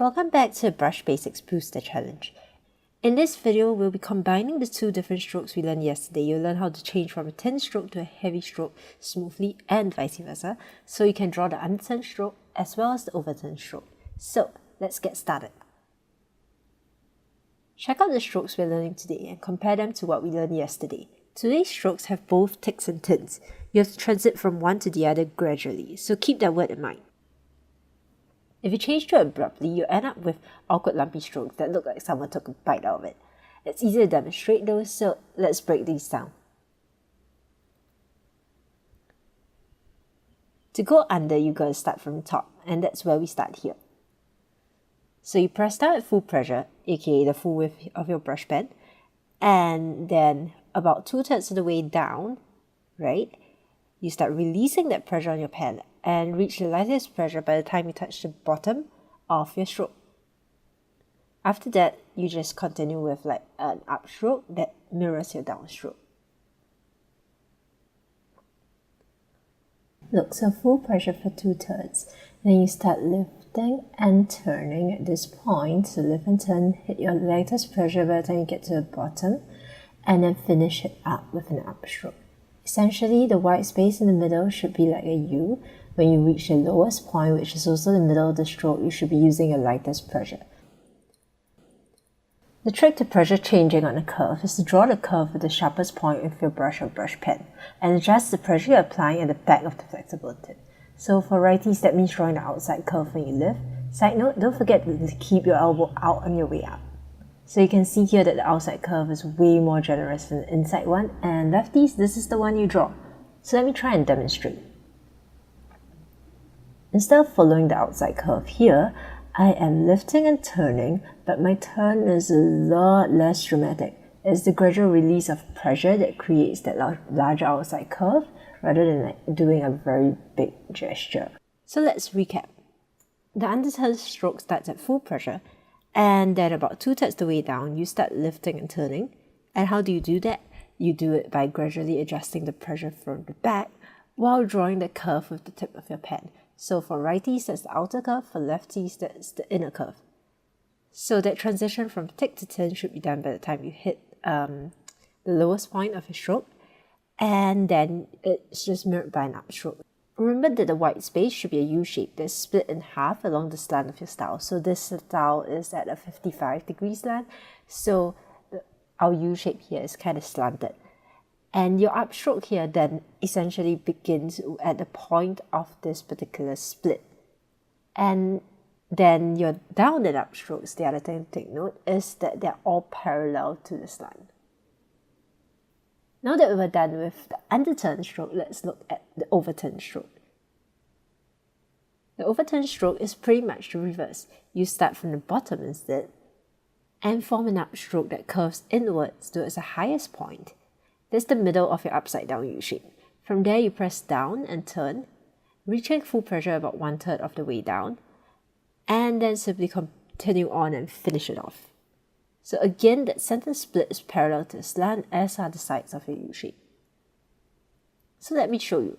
Welcome back to Brush Basics Booster Challenge. In this video, we'll be combining the two different strokes we learned yesterday. You'll learn how to change from a thin stroke to a heavy stroke smoothly and vice versa, so you can draw the underturned stroke as well as the overturned stroke. So, let's get started. Check out the strokes we're learning today and compare them to what we learned yesterday. Today's strokes have both ticks and tins. You have to transit from one to the other gradually, so keep that word in mind. If you change too abruptly, you end up with awkward lumpy strokes that look like someone took a bite out of it. It's easy to demonstrate though, so let's break these down. To go under, you gotta start from the top, and that's where we start here. So you press down at full pressure, aka the full width of your brush pen, and then about 2/3 of the way down, right, you start releasing that pressure on your pen and reach the lightest pressure by the time you touch the bottom of your stroke. After that, you just continue with like an upstroke that mirrors your downstroke. Look, so full pressure for 2/3. Then you start lifting and turning at this point. So lift and turn, hit your lightest pressure by the time you get to the bottom, and then finish it up with an upstroke. Essentially, the white space in the middle should be like a U. When you reach the lowest point, which is also the middle of the stroke, you should be using your lightest pressure. The trick to pressure changing on a curve is to draw the curve with the sharpest point with your brush or brush pen and adjust the pressure you're applying at the back of the flexible tip. So for righties, that means drawing the outside curve when you lift. Side note, don't forget to keep your elbow out on your way up. So you can see here that the outside curve is way more generous than the inside one, and lefties, this is the one you draw. So let me try and demonstrate. Instead of following the outside curve here, I am lifting and turning, but my turn is a lot less dramatic. It's the gradual release of pressure that creates that larger outside curve rather than like doing a very big gesture. So let's recap. The underturned stroke starts at full pressure, and then about 2/3 the way down, you start lifting and turning. And how do you do that? You do it by gradually adjusting the pressure from the back while drawing the curve with the tip of your pen. So for righties, that's the outer curve. For lefties, that's the inner curve. So that transition from tick to tin should be done by the time you hit the lowest point of your stroke. And then it's just mirrored by an upstroke. Remember that the white space should be a U shape that's split in half along the slant of your style. So this style is at a 55-degree slant. So our U shape here is kind of slanted. And your upstroke here then essentially begins at the point of this particular split. And then your down and upstrokes, the other thing to take note, is that they're all parallel to the slant. Now that we're done with the underturned stroke, let's look at the overturned stroke. The overturned stroke is pretty much the reverse. You start from the bottom instead and form an upstroke that curves inwards towards the highest point. That's the middle of your upside down U shape. From there, you press down and turn, reaching full pressure about 1/3 of the way down, and then simply continue on and finish it off. So again, that center split is parallel to the slant, as are the sides of your U shape. So let me show you.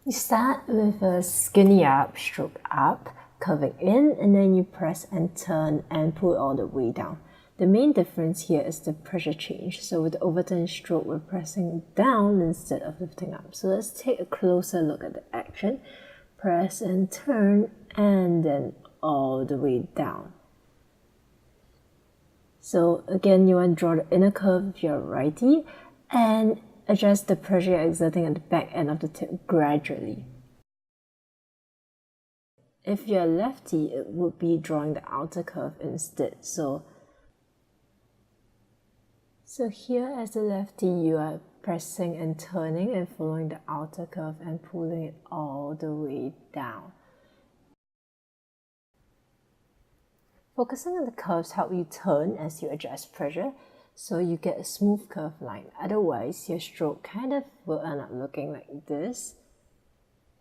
You start with a skinny upstroke up, curving in, and then you press and turn and pull all the way down. The main difference here is the pressure change. So with the overturned stroke, we're pressing down instead of lifting up. So let's take a closer look at the action. Press and turn, and then all the way down. So again, you want to draw the inner curve if you're righty, and adjust the pressure you're exerting at the back end of the tip gradually. If you're lefty, it would be drawing the outer curve instead. So here as a lefty, you are pressing and turning and following the outer curve and pulling it all the way down. Focusing on the curves help you turn as you adjust pressure, so you get a smooth curve line. Otherwise, your stroke kind of will end up looking like this.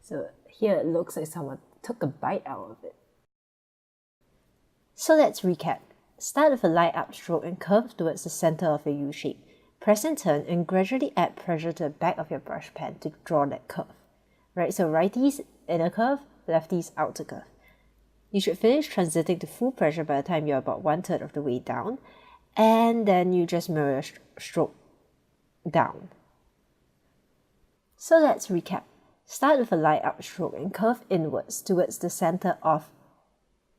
So here it looks like someone took a bite out of it. So let's recap. Start with a light upstroke and curve towards the center of your U shape. Press and turn and gradually add pressure to the back of your brush pen to draw that curve. Right, so righties, inner curve, lefties, outer curve. You should finish transiting to full pressure by the time you're about 1/3 of the way down, and then you just mirror your stroke down. So let's recap. Start with a light upstroke and curve inwards towards the center of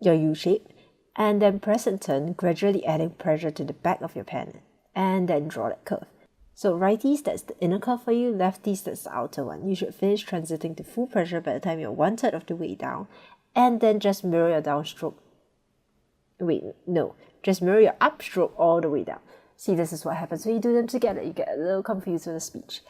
your U shape, and then press and turn, gradually adding pressure to the back of your pen, and then draw that curve. So righties, that's the inner curve for you, lefties, that's the outer one. You should finish transiting to full pressure by the time you're 1/3 of the way down, and then just mirror your downstroke. Just mirror your upstroke all the way down. See, this is what happens when you do them together. You get a little confused with the speech.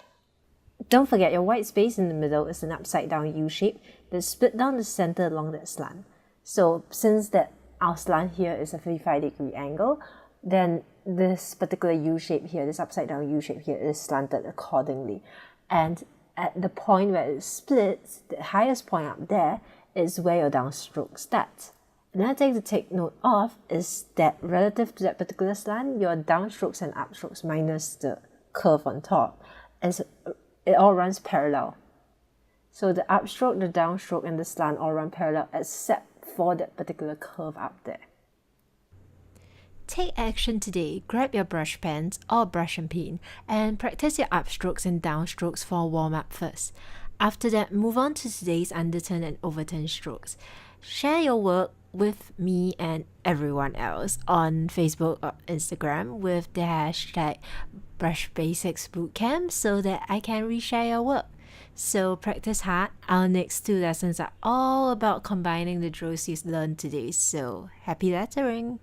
Don't forget, your white space in the middle is an upside down U shape that's split down the center along that slant. So since that our slant here is a 45-degree angle, then this particular U shape here, this upside down U shape here, is slanted accordingly. And at the point where it splits, the highest point up there is where your downstroke starts. Another thing to take note of is that relative to that particular slant, your downstrokes and upstrokes minus the curve on top, it all runs parallel. So the upstroke, the downstroke, and the slant all run parallel except for that particular curve up there. Take action today. Grab your brush pens or brush and pen and practice your upstrokes and downstrokes for a warm-up first. After that, move on to today's underturn and overturn strokes. Share your work with me and everyone else on Facebook or Instagram with the hashtag BrushBasicsBootcamp so that I can reshare your work. So practice hard. Our next 2 lessons are all about combining the drills you learned today. So happy lettering!